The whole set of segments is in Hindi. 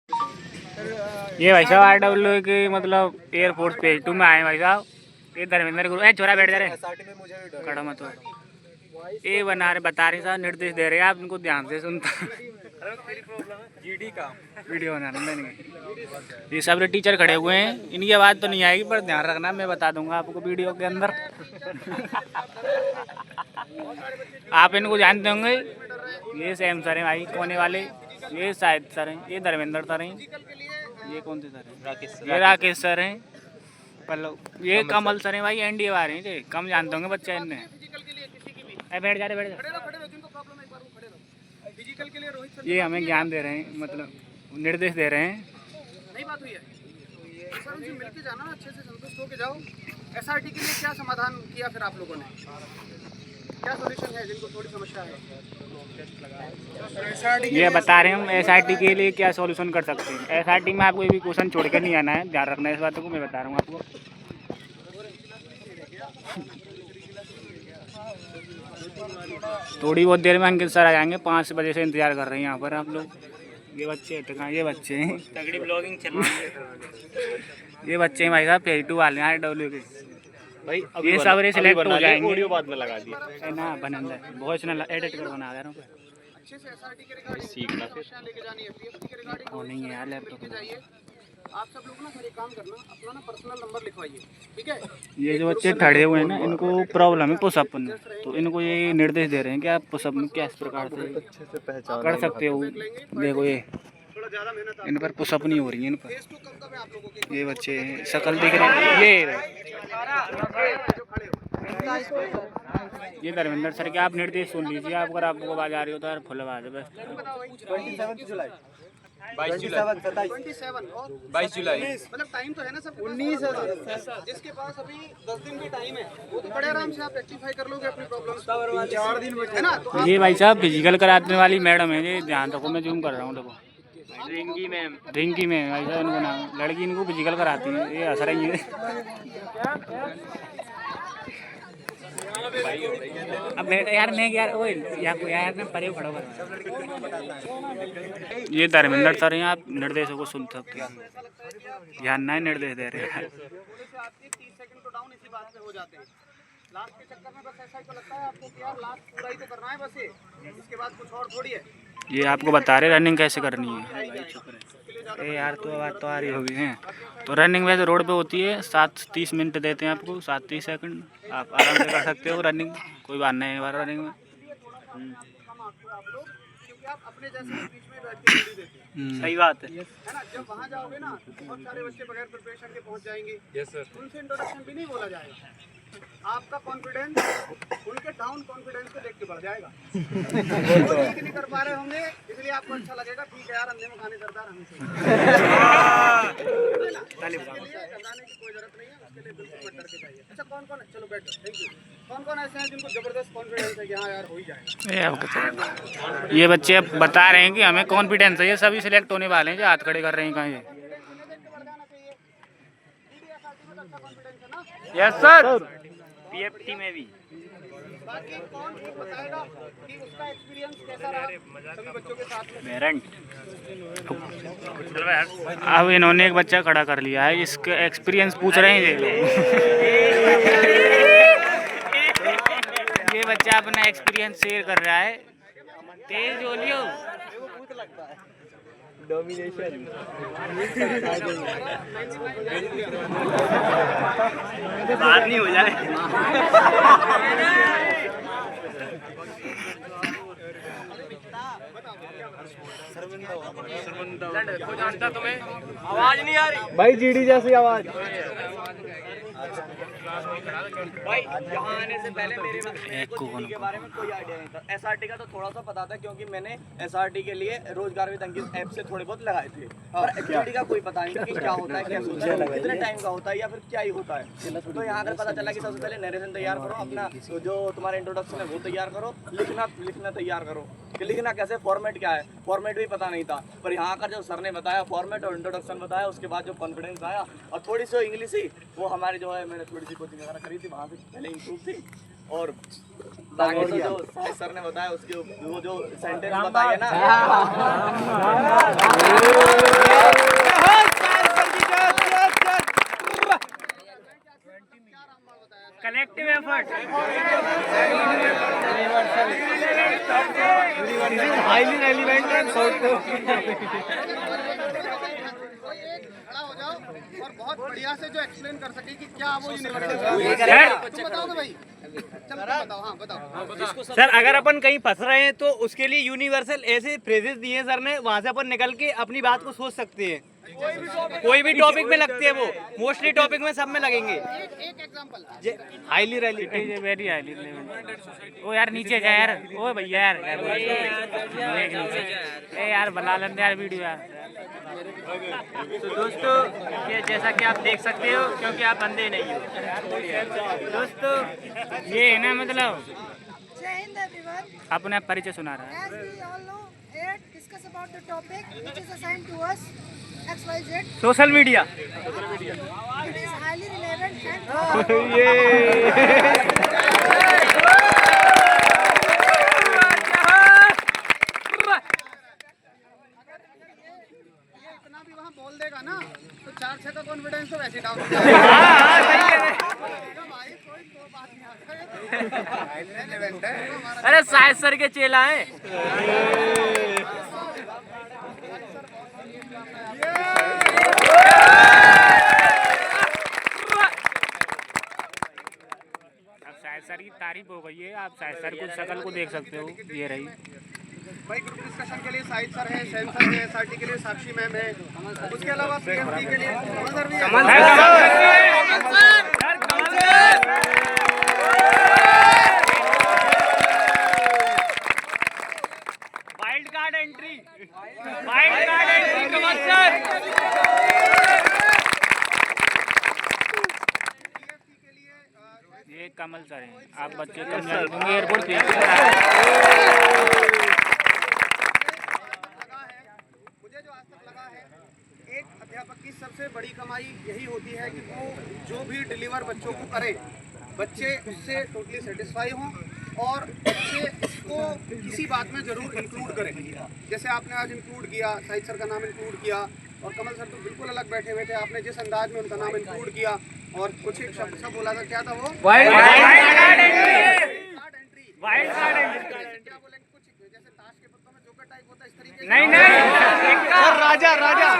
ये भाई साहब RW के मतलब एयरफोर्स पेज 2 में आए भाई साहब। ये धर्मेंद्र गुरु छोरा बैठ जा रहे खड़ा मत हो। ये बता रहे साहब निर्देश दे रहे हैं आप इनको ध्यान से सुनता। जीडी का वीडियो बनाना नहीं। ये सब टीचर खड़े हुए हैं, इनकी आवाज़ तो नहीं आएगी पर ध्यान रखना, मैं बता दूंगा आपको वीडियो के अंदर। आप इनको जानते होंगे, ये सैम सर हैं भाई कोने वाले, ये शाहिद सर हैं, ये धर्मेंद्र सर हैं, ये कौन से सर हैं, ये राकेश सर हैं, पल्लव ये कमल सर हैं भाई, NDA वाले हैं। ये कम जानते होंगे बच्चे इनने। बैठ जा रहे ये हमें ज्ञान दे रहे हैं, मतलब निर्देश दे रहे हैं। नहीं बात हुई है सर, उनसे मिलके जाना, अच्छे से संतुष्ट होके जाओ। SRT के लिए क्या समाधान किया फिर आप लोगों ने, क्या सॉल्यूशन है जिनको थोड़ी समस्या है? ये बता रहे हैं हम SRT के लिए क्या सॉल्यूशन कर सकते हैं। SRT में आपको भी क्वेश्चन छोड़ कर नहीं आना है, ध्यान रखना है इस बातों को, मैं बता रहा हूँ आपको। थोड़ी बहुत देर में अंकित सर आ जाएंगे, 5 बजे से इंतजार कर रहे हैं यहाँ पर आप लोग। ये बच्चे ये बच्चे हैं, तगड़ी ब्लॉगिंग चल रही है। ये बच्चे हैं भाई साहब पेज 2 वाले हैं RW के भाई। ये सब सिलेक्ट हो जाएंगे, ऑडियो बाद में लगा दिया ना बनंदा वॉइस ना एडिट कर बना दे रहा हूँ। अच्छे से SRT के रिगार्डिंग सीखना समस्या लेके जानी है, PFT के रिगार्डिंग वो नहीं है यार लैपटॉप लेके जाइए। आप सब लोग ना एक काम करना, अपना ना पर्सनल नंबर लिखवाइए, ठीक है? ये जो बच्चे खड़े हुए हैं ना, इनको प्रॉब्लम है पुशअप में, तो इनको ये निर्देश दे रहे हैं कि आप पुशअप में किस प्रकार से कर सकते हो। देखो ये इन पर पुशअप नहीं हो रही है, इन पर ये बच्चे शकल दिख रहे हैं। ये धर्मेंद्र सर के आप निर्देश सुन लीजिए। आप अगर आपको आवाज आ रही हो तो यार फुल आवाज है बस। 22 जुलाई मतलब टाइम तो है ना सब 19 है, जिसके पास अभी 10 दिन की टाइम है वो तो बड़े आराम से आप रेक्टिफाई कर लोगे अपनी प्रॉब्लम। 4 दिन है ना। तो ये भाई साहब फिजिकल कराने वाली मैडम है, ये ध्यान रखो, मैं जूम कर रहा हूँ। देखो रिंकी में भाई साहब इनको नाम, लड़की इनको फिजिकल कराती है। ये हंस रही है। अब बेटा यार मैं यार वो यार ना परे खड़ा कर। ये धर्मेंद्र सर हैं, आप निर्देशों को सुन सकते हैं, ध्यान ना निर्देश दे रहे हैं। 30 सेकंड तो डाउन इसी बात पे हो जाते हैं। लास्ट के चक्कर में बस ऐसा ही तो लगता है आपको कि यार लास्ट पूरा ही तो करना है बस, ये इसके बाद कुछ और थोड़ी है। ये आपको बता रहे रनिंग कैसे करनी है। ए यार तो आवाज़ तो आ रही होगी हैं। तो रनिंग वैसे रोड पे होती है, 7:30 मिनट देते हैं आपको, 7:30 सेकंड आप आराम से कर सकते हो रनिंग, कोई बात नहीं है रनिंग में। सही बात है ना। जब वहाँ जाओगे ना बहुत सारे बच्चे बगैर प्रिपरेशन के पहुँच जाएंगे। Yes sir. उनसे इंट्रोडक्शन भी नहीं बोला जाएगा, आपका कॉन्फिडेंस उनके डाउन कॉन्फिडेंस को देख के बढ़ जाएगा। वो नहीं कर पा रहे होंगे इसलिए आपको अच्छा लगेगा, ठीक है यार अंधे में खाने सरदार हमसे घबराने की कोई जरूरत नहीं है, उसके लिए बिल्कुल मत डर के जाइए। अच्छा कौन चलो बैठो, थैंक यू। कौन ऐसे हैं जिनको जबरदस्त कॉन्फिडेंस है कि हाँ यार हो ही जाएगा? ये बच्चे बता रहे हैं कि हमें कॉन्फिडेंस है, ये सभी सिलेक्ट होने वाले हैं जो हाथ खड़े कर रहे हैं। कहाँ ये यस सर, PFT में भी। बाकी कौन बताएगा कि उसका एक्सपीरियंस कैसा रहा सभी बच्चों के साथ में? पेरेंट अब इन्होंने एक बच्चा खड़ा कर लिया है, इसका एक्सपीरियंस पूछ रहे हैं ये लोग। ये बच्चा अपना एक्सपीरियंस शेयर कर रहा है। तेज बोलियो। डोमिनेशन बात नहीं हो जाए। आवाज नहीं आ रही भाई, जीडी जैसी आवाज। भाई यहाँ आने से पहले मेरे के बारे में कोई आइडिया नहीं था। SRT का तो थोड़ा सा पता था क्योंकि मैंने SRT के लिए रोजगार विद अंकित ऐप से थोड़े बहुत लगाए थे, पर एक्टिविटी का कोई पता नहीं था कि क्या होता है, कैसे होता है, कितने टाइम का होता है या फिर क्या ही होता है। तो यहाँ अगर पता चला कि सबसे पहले नरेशन तैयार करो, अपना जो तुम्हारा इंट्रोडक्शन है वो तैयार करो, लिखना तैयार करो कि लिखना कैसे, फॉर्मेट क्या है, फॉर्मेट भी पता नहीं था। पर यहाँ का जो सर ने बताया फॉर्मेट और इंट्रोडक्शन बताया, उसके बाद जो कॉन्फिडेंस आया और थोड़ी सी इंग्लिश ही वो हमारी जो है, मैंने थोड़ी सी कोचिंग वगैरह करी थी, वहाँ से पहले इंप्रूव थी। और बाकी तो जो सर ने बताया उसके वो जो सेंटेंस बताया ना खड़ा हो जाओ और बहुत बढ़िया से जो एक्सप्लेन कर सके कि क्या वो यूनिवर्सल तुम बताओगे भाई, चलो बताओ। हाँ बताओ सर, अगर अपन कहीं फंस रहे हैं तो उसके लिए यूनिवर्सल ऐसे फ्रेजेस दिए सर ने, वहाँ से अपन निकल के अपनी बात को सोच सकते हैं। कोई भी टॉपिक में लगते हैं वो, मोस्टली टॉपिक में सब में लगेंगे। एक example highly related, very highly. ओ यार नीचे जा यार, ओ भैया यार, ए यार बना लेते यार वीडियो यार। तो दोस्तों ये जैसा कि आप देख सकते हो, क्योंकि आप अंधे नहीं हो दोस्तों, ये है ना मतलब Jai Hind everyone. अपने परिचय सुना रहा है। As we all know, here discuss about the topic which is assigned to us, XYZ. Social media. It is highly relevant and ये इतना भी वहाँ बोल देगा ना तो 4-6 का कॉन्फिडेंस तो वैसे डाउन हो जाएगा भाई, कोई तो बात नहीं आता है, relevant है हमारा। अरे साहिद सर के चेला है। अब शायद सर की तारीफ हो गई है, आप शायद सर को शक्ल को देख सकते हो, ये रही। भाई ग्रुप डिस्कशन के लिए साहिद सर है, सैम सर है, एसआरटी के लिए साक्षी मैम है, उसके अलावा पीएमटी के लिए कमल सर भी है। Wild card entry, wild card entry Kamal sir. ये कमल सर हैं, आप बच्चे कम जाएंगे एयरपोर्ट पे। मुझे जो आज तक लगा है, एक अध्यापक की सबसे बड़ी कमाई यही होती है कि वो जो भी डिलीवर बच्चों को करे, बच्चे उससे टोटली सेटिस्फाई हों और बच्चे इसको किसी बात में ज़रूर इंक्लूड करें। जैसे आपने आज इंक्लूड किया, साहिद सर का नाम इंक्लूड किया, और कमल सर तो बिल्कुल अलग बैठे हुए थे, आपने जिस अंदाज में उनका नाम इंक्लूड किया और कुछ एक शब्द सब बोला था, क्या था वो? Wild card entry. Wild card entry. क्या बोलेंगे, कुछ जैसे ताश के पत्तों में जोकर टाइप होता है, इस तरीके से। नहीं नहीं, राजा राजा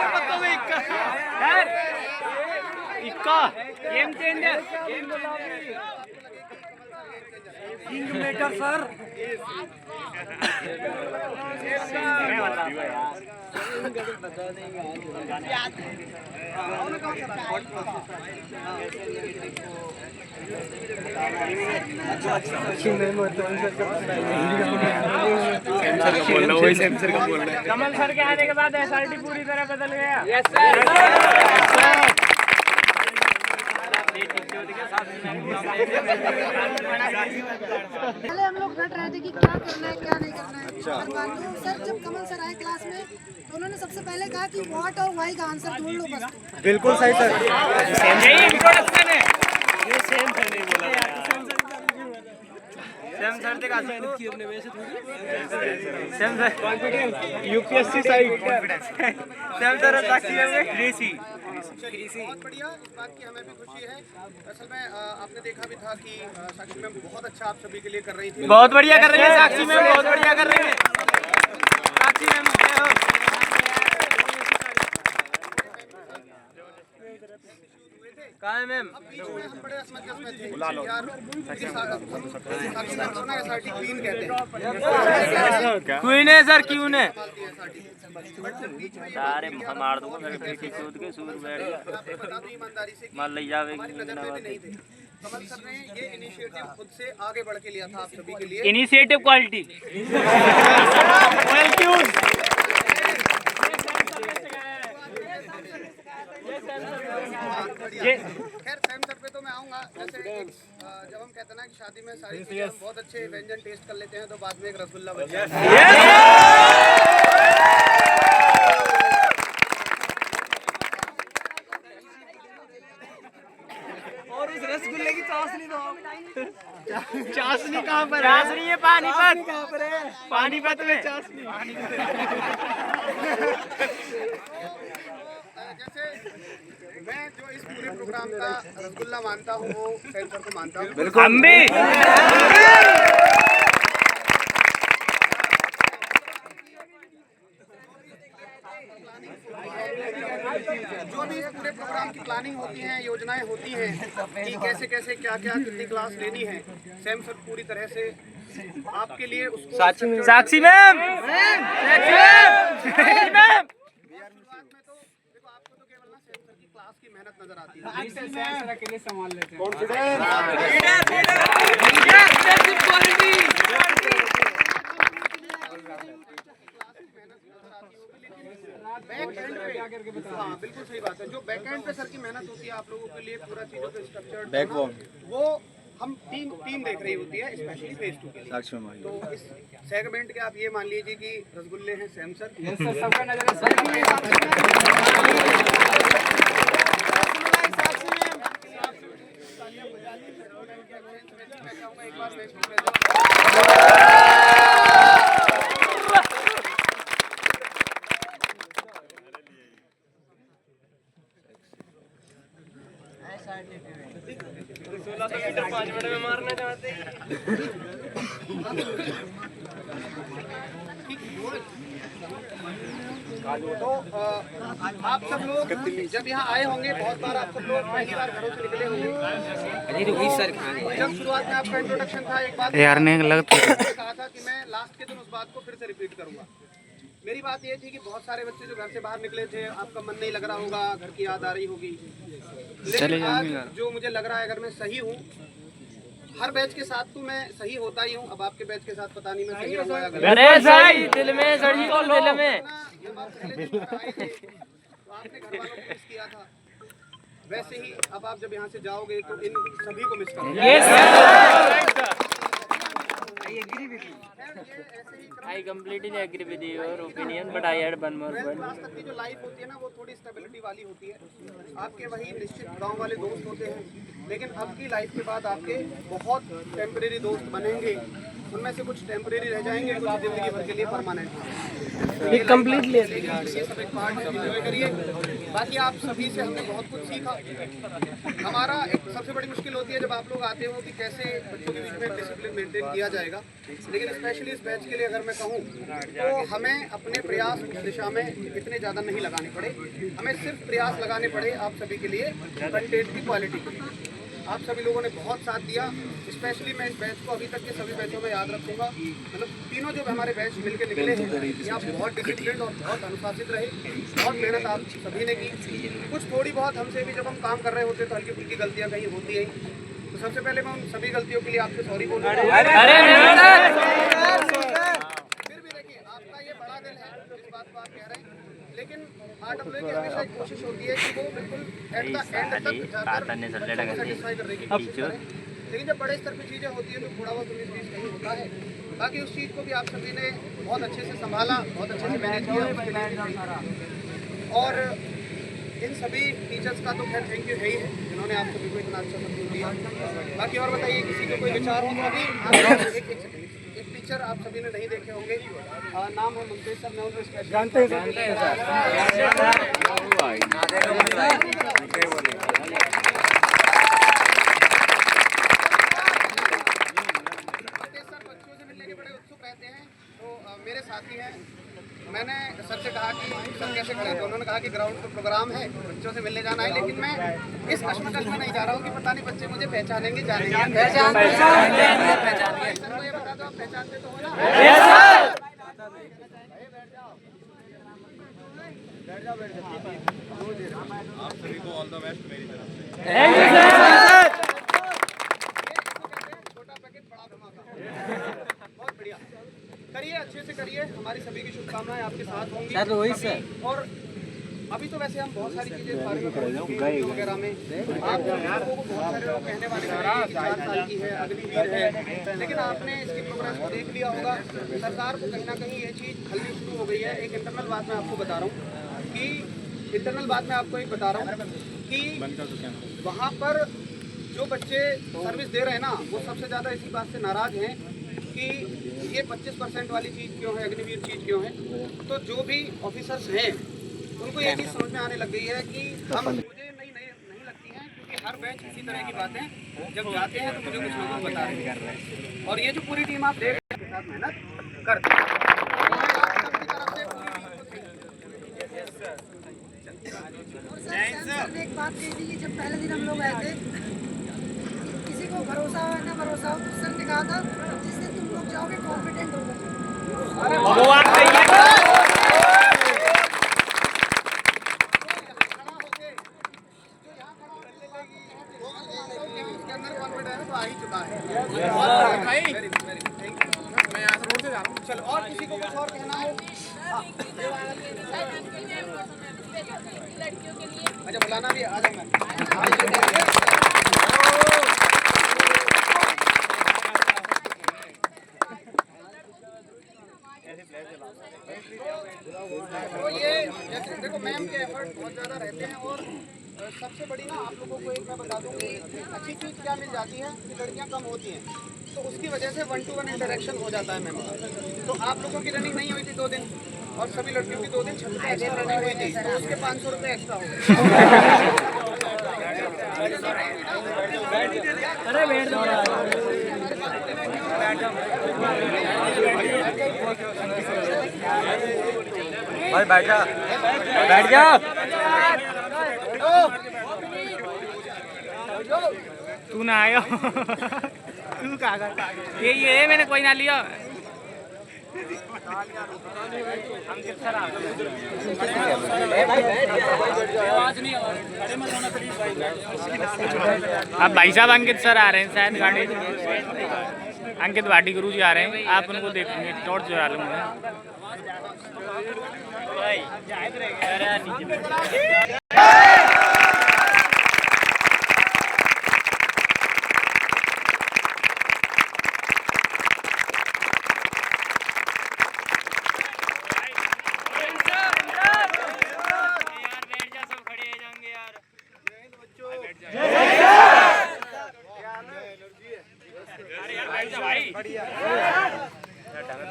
इक्का, game changer, king maker sir. Kamal sir के आने के बाद एसआरटी पूरी तरह बदल गया। पहले हम लोग रट रहे थे कि क्या करना है क्या नहीं करना है। और बाद में सर जब कमल सर आए क्लास में तो उन्होंने सबसे पहले कहा कि व्हाट और वाई का आंसर ढूंढ लो बस। बिल्कुल सही सर, यही इंट्रोडक्शन है। ये सेम सर नहीं बोला सेम सर देखा same sir confidence, UPSC side confidence, same sir Sakshi में ग्रेसी। बहुत बढ़िया, इस बात की हमें भी खुशी है। असल में आपने देखा भी था कि साक्षी मैम बहुत अच्छा आप सभी के लिए कर रही थी। बहुत बढ़िया कर रही है साक्षी मैम, बहुत बढ़िया कर रही है साक्षी मैम। कहाँ है मैम? अब बीच में हम बड़े असमंजस में थे यार, साक्षी मैम को ना एसआरटी क्वीन कहते हैं। क्वीन है सर, क्वीन है। सारे मार दूंगा मेरे बेटी कूद के सूर बैठ गया। आपको बता दूं ईमानदारी से कि मार ले जावे हमारी नजर में भी नहीं थे। कमल सर ने ये इनिशिएटिव खुद से आगे बढ़ के लिया था आप सभी के लिए। Initiative quality. खैर सैम सर पे तो मैं आऊँगा। जैसे जब हम कहते हैं ना कि शादी में सारी चीजें हम बहुत अच्छे व्यंजन टेस्ट कर लेते हैं तो बाद में एक रसगुल्ला बन जाता है। और उस रसगुल्ले की चाशनी दो। चाशनी कहाँ पर है? चाशनी है पानीपत। कहाँ पर है? पानीपत में चाशनी। जैसे मैं जो इस पूरे प्रोग्राम का रसगुल्ला मानता हूँ वो सैम सर को मानता हूँ। बिल्कुल हम भी। जो भी इस पूरे प्रोग्राम की प्लानिंग होती है, योजनाएं होती हैं कि कैसे कैसे क्या क्या कितनी क्लास लेनी है, सैम सर पूरी तरह से आपके लिए उसको साक्षी मैम शुरुआत में तो देखो आपको तो केवल ना सैम सर की क्लास की मेहनत नजर आती है। बैक एंड पे हाँ बिल्कुल सही बात है, जो बैक एंड पे सर की मेहनत होती है आप लोगों के लिए पूरा चीजों का स्ट्रक्चर बैकबोन, वो हम टीम देख रही होती है, स्पेशली फेज 2 के लिए। तो इस सेगमेंट के आप ये मान लीजिए कि रसगुल्ले हैं सैम सर। सबका नजर तो आप सब लोग जब यहाँ आए होंगे, बहुत बार आप सब लोग पहली बार घरों से निकले होंगे। जब शुरुआत में आपका इंट्रोडक्शन था, एक बात यार ने कहा था कि मैं लास्ट के दिन उस बात को फिर से रिपीट करूंगा। मेरी बात ये थी कि बहुत सारे बच्चे जो घर से बाहर निकले थे, आपका मन नहीं लग रहा होगा, घर की याद आ रही होगी, लेकिन आज जो मुझे लग रहा है अगर मैं सही हूँ, हर बैच के साथ तो मैं सही होता ही हूँ, अब आपके बैच के साथ पता नहीं मैं सही रहूंगा या गलत। दिल में सड़ी को दिल में जब आप पहले दिन पर आए थे तो आपने घर वालों को मिस किया था, वैसे ही अब आप जब यहाँ से जाओगे तो इन सभी को मिस करोगे। I completely agree with your opinion, but I had one more point. Class तक की जो लाइफ होती है ना, वो थोड़ी स्टेबिलिटी वाली होती है। आपके वही निश्चित गांव वाले दोस्त होते हैं, लेकिन अब की लाइफ के बाद आपके बहुत टेम्परेरी दोस्त बनेंगे, उनमें से कुछ टेम्परेरी रह जाएंगे, कुछ जिंदगी भर के लिए परमानेंट। ये कंप्लीटली ये सब एक पार्ट एंजॉय करिए। बाकी आप सभी से हमने बहुत कुछ सीखा। हमारा एक सबसे बड़ी मुश्किल होती है जब आप लोग आते हो कि कैसे बच्चों के बीच में डिसिप्लिन मेंटेन किया जाएगा, लेकिन स्पेशली इस बैच के लिए अगर मैं कहूँ तो हमें अपने प्रयास उस दिशा में इतने ज़्यादा नहीं लगाने पड़े, हमें सिर्फ प्रयास लगाने पड़े आप सभी के लिए कंटेंट की क्वालिटी के लिए। आप सभी लोगों ने बहुत साथ दिया, स्पेशली मैं इस बैच को अभी तक के सभी बैचों में याद रखूंगा। मतलब तीनों जो हमारे बैच मिलकर निकले हैं, यहाँ बहुत डिसिप्लिन और बहुत अनुशासित रहे, बहुत मेहनत आप सभी ने की। कुछ थोड़ी बहुत हमसे भी जब हम काम कर रहे होते तो हल्की फुल्की गलतियाँ कहीं होती हैं, तो सबसे पहले मैं उन सभी गलतियों के लिए आपसे सॉरी बोलूँगा। फिर भी देखिए आपका ये बड़ा दिल है, इस बात को आप कह रहे हैं, लेकिन RWA की हमेशा एक कोशिश होती है कि वो बिल्कुल एट द एंड तक जाकर सेटिस्फाई करने की कोशिश करें, लेकिन जब बड़े स्तर पर चीज़ें होती हैं तो थोड़ा बहुत 19-20 कहीं होता है। बाकी उस चीज़ को भी आप सभी ने बहुत अच्छे से संभाला, बहुत अच्छे से मैनेज किया, और इन सभी टीचर्स का तो खैर थैंक यू है ही है, जिन्होंने आप सभी को इतना अच्छा सपोर्ट दिया। बाकी और बताइए, किसी को कोई विचार हो तो अभी एक टीचर आप सभी ने नहीं देखे होंगे, नाम है मुमताज सर, मैं उनको स्पेशल जानते हैं सर। बच्चों से मिलने के बड़े उत्सुक रहते हैं, तो मेरे साथी हैं। मैंने सर से कहा कि सर कैसे करें, तो उन्होंने कहा कि ग्राउंड पर प्रोग्राम है, बच्चों से मिलने जाना है, लेकिन मैं इस कश्मकश में नहीं जा रहा हूँ कि पता नहीं बच्चे मुझे पहचानेंगे, जानेंगे। सर को ये बता दो, आप पहचानते तो हो ना? आप सभी को ऑल द बेस्ट मेरी तरफ से। छोटा पैकेट बड़ा धमाका, बहुत बढ़िया करिए, अच्छे से करिए। हमारी सभी की शुभकामनाएं आपके साथ होंगी सर। वही सर, और अभी तो वैसे हम बहुत सारी चीजें वगैरह में आप लोगों को बहुत सारे लोग कहने वाले हैं कि 4 साल की है, अग्निवीर है, लेकिन आपने इसकी प्रोग्रेस को देख लिया होगा। सरकार को कहीं ना कहीं ये चीज़ खलनी शुरू हो गई है। एक इंटरनल बात मैं आपको बता रहा हूँ कि वहाँ पर जो बच्चे सर्विस दे रहे हैं ना, वो सबसे ज़्यादा इसी बात से नाराज़ हैं कि ये 25% वाली चीज़ क्यों है, अग्निवीर चीज़ क्यों है। तो जो भी ऑफिसर्स हैं उनको ये चीज़ समझ में आने लग गई है कि हम मुझे नहीं लगती है, क्योंकि हर बैच इसी तरह की बातें जब जाते हैं तो मुझे कुछ लोग बता रहे हैं, और ये जो पूरी टीम आप देख रहे हैं मेहनत करते हैं। और सर ने एक बात कही थी कि जब पहले दिन हम लोग आए थे, किसी को भरोसा हो ना भरोसा हो, तो सर ने कहा था जिस दिन तुम लोग जाओगे कॉन्फिडेंट होगा। वो बात सही है। उसके अंदर कॉन्फिडेंस आ ही चुका है। और भाई मैं यहाँ से रोड से जा रहा हूँ। चलो और किसी को कुछ और कहना हो? अच्छा बुलाना भी आ जाऊंगा। तो ये जैसे देखो मैम के एफर्ट बहुत ज़्यादा रहते हैं और सबसे बड़ी ना आप लोगों को एक मैं बता दूँ कि अच्छी चीज़ क्या मिल जाती है कि लड़कियाँ कम होती हैं, तो उसकी वजह से 1-to-1 इंटरेक्शन हो जाता है मैम का। तो आप लोगों की रनिंग नहीं हुई थी 2 दिन और सभी लड़कियों की 2 दिन छत पे एक्स्ट्रा रनिंग हुई थी, तो उसके 500 रुपये एक्स्ट्रा हो गए। अरे बैठ जाओ। भाई बैठ जा, बैठ जा। तू ना आयो। तू कागज ये मैंने कोई ना लिया। अब भाई साहब अंकित सर आ रहे हैं शायद गाड़ी, अंकित भाटी गुरु जी आ रहे हैं, आप उनको देखेंगे, टॉर्च जला लूंगा।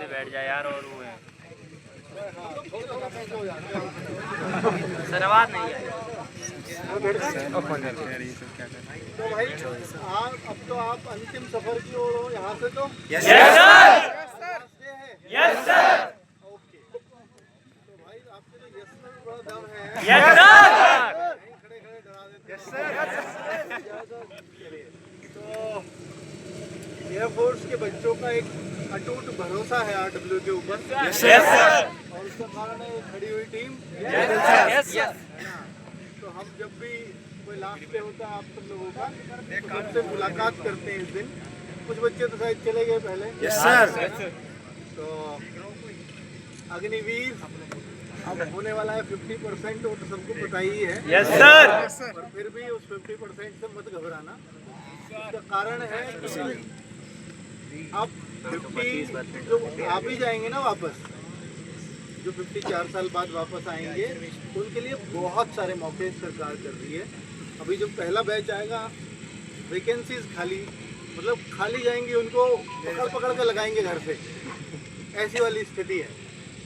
बैठ जा यार। और वो है सर आवाज नहीं है। तो भाई अब तो आप अंतिम सफर की ओर हो यहाँ से। तो yes sir, yes sir. Okay तो भाई आपके तो यस में भी बड़ा दम है। यस सर, खड़े खड़े डरा देते। Yes sir. तो एयरफोर्स के बच्चों का एक अटूट भरोसा है RW के ऊपर। यस सर, और उसका कारण है खड़ी हुई टीम। Yes sir. तो हम जब भी कोई लास्ट पे होता है आप सब लोगों का, तो सबसे मुलाकात करते हैं इस दिन। कुछ बच्चे तो शायद चले गए पहले। Yes sir. तो अग्निवीर अब होने वाला है 50%, वो तो सबको पता ही है। Yes sir. पर फिर भी उस 50% से मत घबराना। उसका कारण है कि अब 50 जो आ भी जाएंगे ना वापस, जो 54 साल बाद वापस आएंगे, उनके लिए बहुत सारे मौके सरकार कर रही है। अभी जो पहला बैच आएगा, वैकेंसीज खाली, मतलब खाली जाएंगी, उनको पकड़ पकड़ कर लगाएंगे घर से, ऐसी वाली स्थिति है।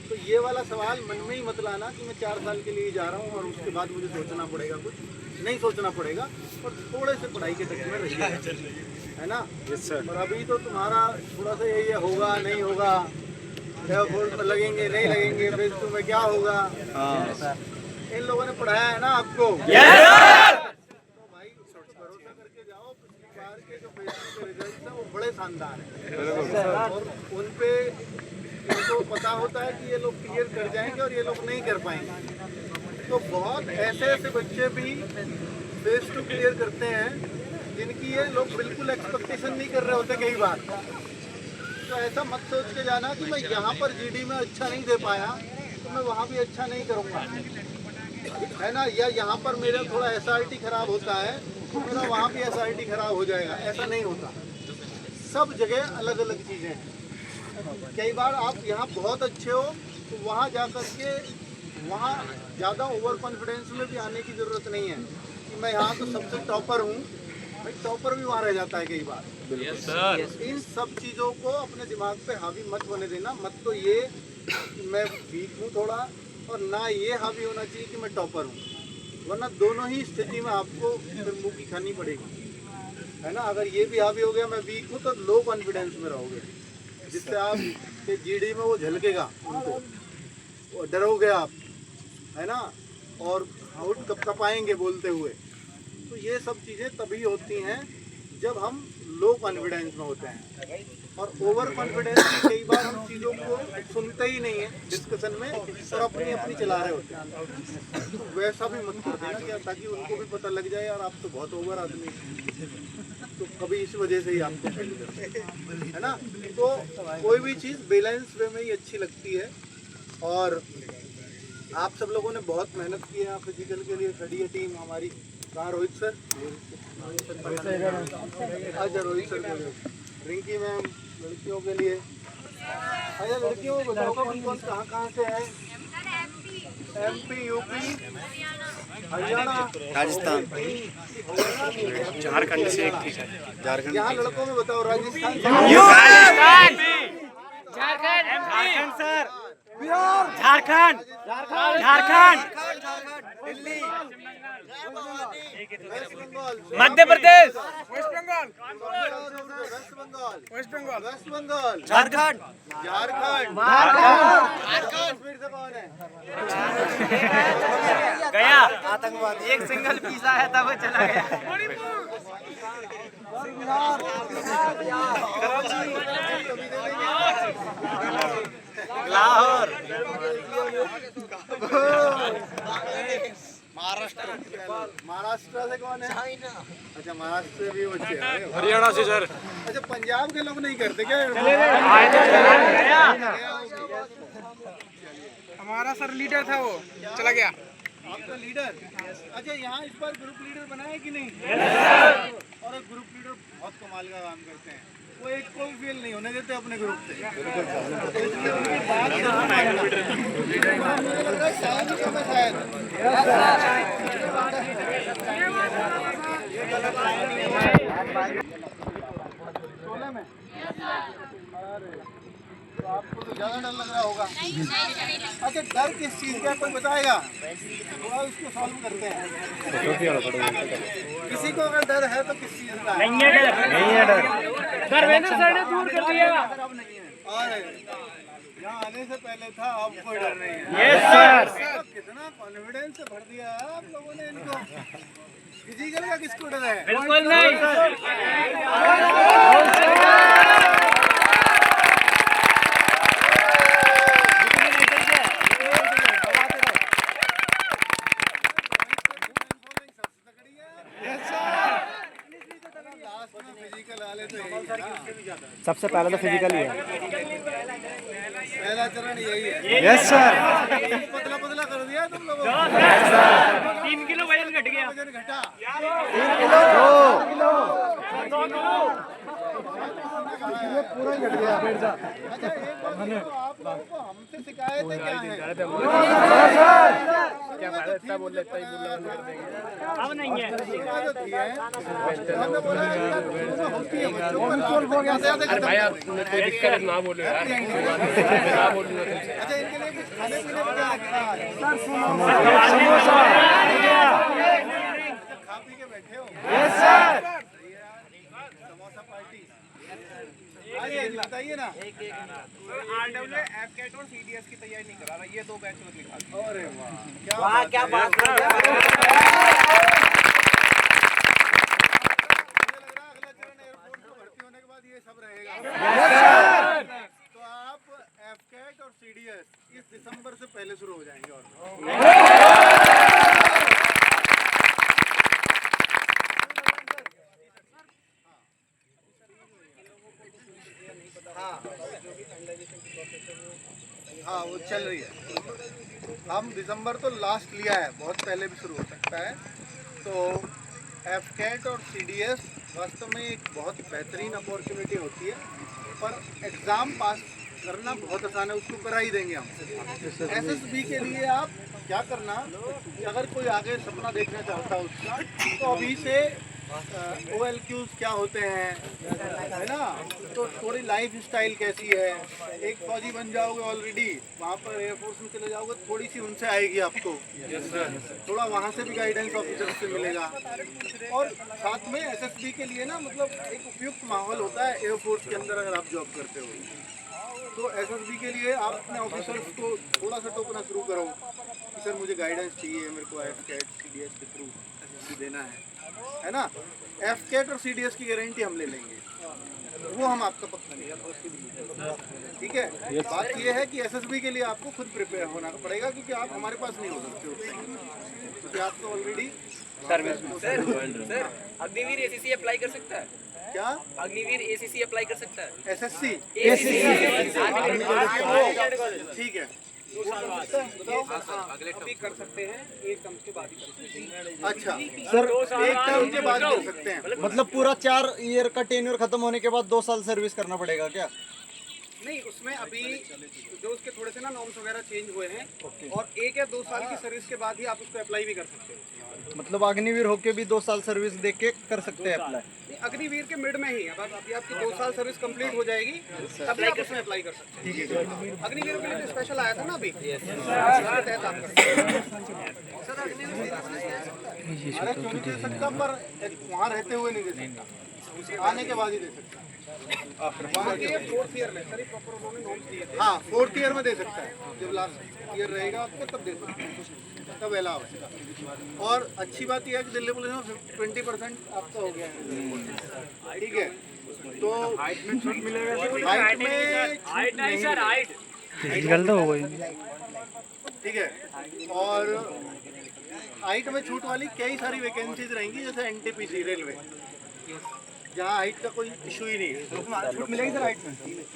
तो ये वाला सवाल मन में ही मत लाना कि मैं 4 साल के लिए जा रहा हूँ और उसके बाद मुझे सोचना पड़ेगा। कुछ नहीं सोचना पड़ेगा और थोड़े से पढ़ाई के टच में रहिए, है ना। और अभी तो तुम्हारा थोड़ा सा यही होगा नहीं होगा, एयरफोर्स में लगेंगे नहीं लगेंगे, बेस टू में क्या होगा। इन लोगों ने पढ़ाया है ना आपको। तो भाई भरोसा करके जाओ। पिछली बार के जो बेस टू के रिजल्ट हैं वो बड़े शानदार हैं और उन पे इनको पता होता है कि ये लोग क्लियर कर जाएंगे और ये लोग नहीं कर पाएंगे। तो बहुत ऐसे ऐसे बच्चे भी फेस टू क्लियर करते हैं जिनकी ये लोग बिल्कुल एक्सपेक्टेशन नहीं कर रहे होते कई बार। तो ऐसा मत सोच के जाना कि मैं यहाँ पर GD में अच्छा नहीं दे पाया तो मैं वहाँ भी अच्छा नहीं करूँगा, है ना। या यहाँ पर मेरा थोड़ा SRT खराब होता है तो मेरा वहाँ भी SRT खराब हो जाएगा, ऐसा नहीं होता। सब जगह अलग अलग चीज़ें हैं। कई बार आप यहाँ बहुत अच्छे हो तो वहाँ जा कर के वहाँ ज़्यादा ओवर कॉन्फिडेंस में भी आने की ज़रूरत नहीं है कि मैं यहाँ तो सबसे टॉपर हूँ। भाई टॉपर भी वहाँ रह जाता है कई बार। इन सब चीज़ों को अपने दिमाग पे हावी मत होने देना। मत तो ये कि मैं वीक हूँ थोड़ा, और ना ये हावी होना चाहिए कि मैं टॉपर हूँ, वरना दोनों ही स्थिति में आपको फिर मुँह की खानी पड़ेगी, है ना। अगर ये भी हावी हो गया मैं वीक हूँ तो लो कॉन्फिडेंस में रहोगे, जिससे आप के GD में वो झलकेगा, उनको वो डरोगे आप, है ना। और होंठ कपकपाएंगे बोलते हुए। तो ये सब चीज़ें तभी होती हैं जब हम लो कॉन्फिडेंस में होते हैं, और ओवर कॉन्फिडेंस में कई बार हम चीज़ों को सुनते ही नहीं है डिस्कशन में और अपनी अपनी चला रहे होते हैं। तो वैसा भी मत कर देना क्या, ताकि उनको भी पता लग जाए यार आप तो बहुत ओवर आदमी हैं। तो कभी इस वजह से ही आपको फेल करते हैं, है ना। तो कोई भी चीज़ बैलेंस वे में ही अच्छी लगती है। और आप सब लोगों ने बहुत मेहनत की है फिजिकल के लिए। खड़ी है टीम हमारी। कहाँ रोहित सर? अच्छा रोहित सर को दो। रिंकी मैम लड़कियों के लिए। अच्छा लड़कियों को बताओ कौन कौन कहाँ से है? MP, UP, हरियाणा, राजस्थान, झारखंड से एक थी सर। झारखंड। यहाँ लड़कों में बताओ Rajasthan, Jharkhand sir, Jharkhand, Delhi, waste Bengal, Madhya Pradesh, waste Bengal, Jharkhand, फिर से कौन है? गया आतंकवादी। एक सिंगल पीस आया था वो चला गया। लाहौर, महाराष्ट्र से कौन है? अच्छा महाराष्ट्र से भी बच्चे हैं। हरियाणा से सर। अच्छा पंजाब के लोग नहीं करते क्या? हमारा सर लीडर था वो चला गया। आपका लीडर? अच्छा यहाँ इस बार ग्रुप लीडर बनाया कि नहीं? और ग्रुप लीडर बहुत कमाल का काम करते हैं। वो एक को भी फेल नहीं होने देते अपने ग्रुप से। इसलिए उनकी बात मुझे लग रहा है सोलह में। तो आपको तो ज़्यादा डर लग रहा होगा। अच्छा डर किस चीज़ का कोई बताएगा? थोड़ा उसको सॉल्व करते हैं। किसी को अगर डर है तो किस चीज़ का? नहीं है डर। धर्मेंद्र सर ने दूर कर दिया। और यहाँ आने से पहले था, अब कोई डर नहीं है। Yes sir. कितना कॉन्फिडेंस से भर दिया है आप लोगों ने इनको। फिजिकल का किसको डर है? बिल्कुल नहीं। सबसे पहले तो फिजिकल ही है। पहला चरण यही है। Yes sir. पतला पतला कर दिया तुम लोगों को। 3 किलो वजन घट गया। वजन घटा। 3 किलो 2 पूरा घट गया। अच्छा एक बात बताओ, आप लोगों को हमसे शिकायतें क्या हैं? क्या इतना बोल लेता ही अब नहीं है। हमने बोला होती है बच्चों ना बोलो यार। अच्छा इनके लिए कुछ खाने पीने में क्या रखा है? खा पी के बैठे हो? Yes sir. समोसा पार्टी बताइए ना। RW, FCAT और CDS की तैयारी नहीं करा रहा, ये 2 बैच और निकाल। अरे वाह क्या बात है। मुझे लग रहा है अगला चरण एयरफोर्स में भर्ती होने के बाद ये सब रहेगा। तो आप FCAT और CDS इस दिसंबर से पहले शुरू हो जाएंगे। और हाँ वो चल रही है। हम दिसंबर तो लास्ट लिया है, बहुत पहले भी शुरू हो सकता है। तो FCAT और CDS वास्तव में एक बहुत बेहतरीन अपॉर्चुनिटी होती है, पर एग्ज़ाम पास करना बहुत आसान है, उसको करा ही देंगे हम। SSB के लिए आप क्या करना कि अगर कोई आगे सपना देखना चाहता है उसका, तो अभी से OLQs क्या होते हैं, है ना। तो थोड़ी लाइफ स्टाइल कैसी है। एक फौजी बन जाओगे ऑलरेडी, वहाँ पर एयरफोर्स में चले जाओगे, थोड़ी सी उनसे आएगी आपको। थोड़ा वहाँ से भी गाइडेंस ऑफिसर से मिलेगा। और साथ में SSB के लिए ना मतलब एक उपयुक्त माहौल होता है एयरफोर्स के अंदर अगर आप जॉब करते हो। तो SSB के लिए आप अपने ऑफिसर्स को थोड़ा सा टोकना शुरू करो सर मुझे गाइडेंस चाहिए, मेरे को एफकेट सीडीएस के थ्रू देना है ना। एफकेट और सीडीएस की गारंटी हम ले लेंगे, वो हम आपका पक्का नहीं, ठीक है। बात ये है कि एसएसबी के लिए आपको खुद प्रिपेयर होना पड़ेगा, क्योंकि आप हमारे पास नहीं हो सकते, क्योंकि आप तो already service. Sir Agniveer ACC apply कर सकता है क्या, अग्निवीर एसीसी अप्लाई कर सकता है एसएससी, ठीक है। अभी कर सकते हैं, एक टर्म के बाद ही कर सकते हैं। अच्छा सर, एक टर्म के बाद कर सकते हैं, मतलब पूरा 4 ईयर का टेन्योर खत्म होने के बाद 2 साल सर्विस करना पड़ेगा क्या? नहीं उसमें अभी जो उसके थोड़े से ना नॉर्म्स वगैरह चेंज हुए हैं, और 1 या 2 साल की सर्विस के बाद ही आप उसको अप्लाई भी कर सकते हो। मतलब अग्निवीर होके भी 2 साल सर्विस दे के कर सकते हैं अप्लाई? अग्निवीर के मिड में ही अब अभी आपकी 2 साल सर्विस कंप्लीट हो जाएगी, तभी आप उसमें अप्लाई कर सकते हैं। अग्निवीर के लिए तो स्पेशल आया था ना अभी, इसके तहत आप कर सकते हैं। अरे क्यों नहीं दे सकता, पर वहाँ रहते हुए नहीं दे सकता, आने के बाद ही दे सकता। वहाँ के 4th ईयर में सर प्रॉपर उन्होंने नॉर्म्स दिए थे। हाँ 4th ईयर में दे सकता है, जब लास्ट ईयर रहेगा आपको तब दे सकता है, तब अलाउ है। और अच्छी बात यह है कि दिल्ली पुलिस में 20% आपका हो गया है, ठीक है। तो हाइट में छूट मिलेगा, हाइट में नहीं सर, हाइट गलत हो गई, ठीक है। और हाइट में छूट वाली कई सारी वैकेंसीज रहेंगी, जैसे एनटीपीसी रेलवे, जहाँ हाइट का कोई इशू ही नहीं है। छूट मिलेगी सर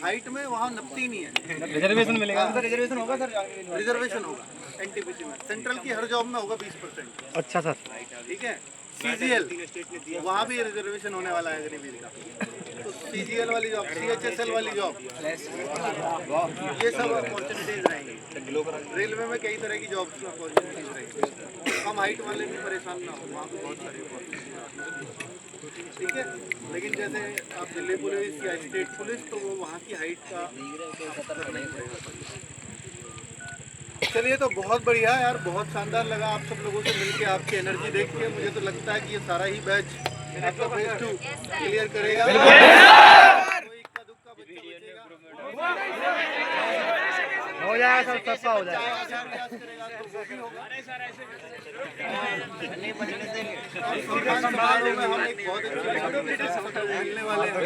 हाइट में वहाँ नपती नहीं है, रिजर्वेशन मिलेगा सर? रिजर्वेशन होगा सर? रिजर्वेशन होगा एनटीपीसी में, सेंट्रल की हर जॉब में होगा 20%, अच्छा सर, ठीक है। सीजीएल वहाँ भी रिजर्वेशन होने वाला है अग्निवीर का, तो सीजीएल वाली जॉब, सीएचएसएल वाली जॉब, ये सब अपॉर्चुनिटीज रहेंगी। रेलवे में कई तरह की जॉब्स में अपॉर्चुनिटीज रहेंगी, हम हाइट वाले भी परेशान ना हो, वहाँ पे बहुत सारी अपॉर्चुनिटीज, ठीक है। लेकिन जैसे आप दिल्ली पुलिस या स्टेट पुलिस, तो वो वहाँ की हाइट का करना ही पड़ेगा। चलिए, तो बहुत बढ़िया यार, बहुत शानदार लगा आप सब लोगों से मिलके, आपकी एनर्जी देख के। मुझे तो लगता है कि ये सारा ही बैच आपका फेज 2 क्लियर करेगा, कोई इक्का दुक्का बच्चा बचेगा, हो जाएगा सर, सबका हो जाएगा। हम एक बहुत मिलने वाले हैं,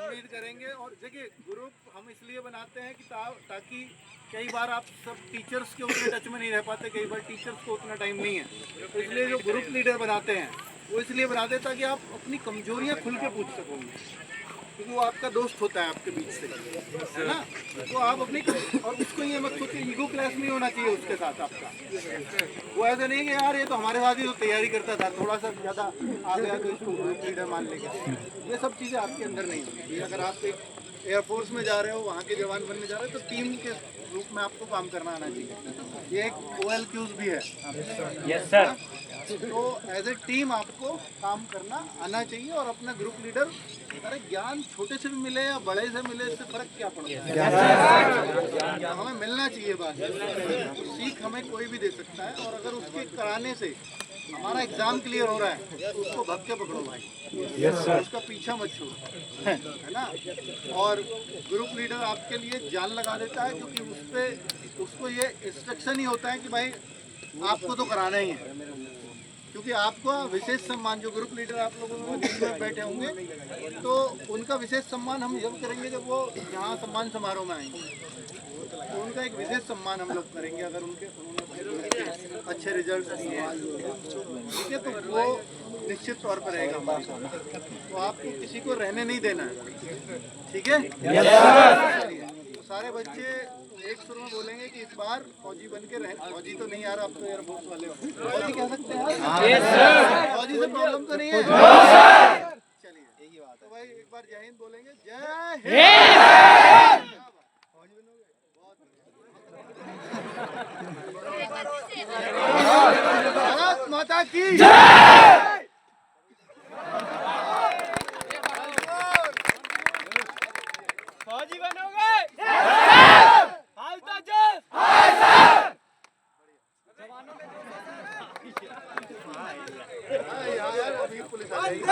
उम्मीद करेंगे। और देखिए, ग्रुप हम इसलिए बनाते हैं कि ताकि कई बार आप सब टीचर्स के उतने टच में नहीं रह पाते, कई बार टीचर्स को उतना टाइम नहीं है, तो इसलिए जो ग्रुप लीडर बनाते हैं वो इसलिए बनाते हैं ताकि आप अपनी कमजोरियां खुल के पूछ सकोगे, क्योंकि वो आपका दोस्त होता है आपके बीच से, है ना। तो आप अपनी, और उसको ये मत सोचिए, ईगो क्लैश नहीं होना चाहिए उसके साथ आपका। वो ऐसा नहीं कि यार ये तो हमारे साथ ही तो तैयारी करता था, थोड़ा सा ज़्यादा आ गया तो इसको ग्रुप लीडर मान लेंगे, ये सब चीज़ें आपके अंदर नहीं होती। अगर आप एक एयरफोर्स में जा रहे हो, वहाँ के जवान बनने जा रहे हो, तो टीम के रूप में आपको काम करना आना चाहिए। ये एक OLQs भी है, यस सर। तो एज ए टीम आपको काम करना आना चाहिए। और अपना ग्रुप लीडर, अरे ज्ञान छोटे से भी मिले या बड़े से मिले, इससे फर्क क्या पड़ता है, हमें मिलना चाहिए बात। सीख हमें कोई भी दे सकता है, और अगर उसके कराने से हमारा एग्जाम क्लियर हो रहा है तो उसको भग के पकड़ो भाई, उसका पीछा मत छोड़ो, है ना। और ग्रुप लीडर आपके लिए जान लगा देता है, क्योंकि उसको ये इंस्ट्रक्शन ही होता है कि भाई आपको तो कराना ही है, क्योंकि आपका विशेष सम्मान, जो ग्रुप लीडर आप लोगों में बैठे होंगे, तो उनका विशेष सम्मान हम जब करेंगे जब वो यहाँ सम्मान समारोह में आएंगे, तो उनका एक विशेष सम्मान हम लोग करेंगे अगर उन्होंने अच्छे रिजल्ट दिए हैं, ठीक है। तो वो निश्चित तौर पर रहेगा हमारे साथ, तो आपको किसी को रहने नहीं देना है, ठीक है। तो सारे बच्चे एक सुर में बोलेंगे कि इस बार फौजी बन के रहे। फौजी तो नहीं यार, आप तो एयरफोर्स वाले हो, फौजी कह सकते हैं, फौजी से प्रॉब्लम तो नहीं है। चलिए, यही बात है। तो भाई एक बार जय हिंद बोलेंगे, जय हिंद। फौजी बनोगे, बहुत भारत माता की जय। फौजी बनोगे? यार अभी पुलिस आ जाएगी।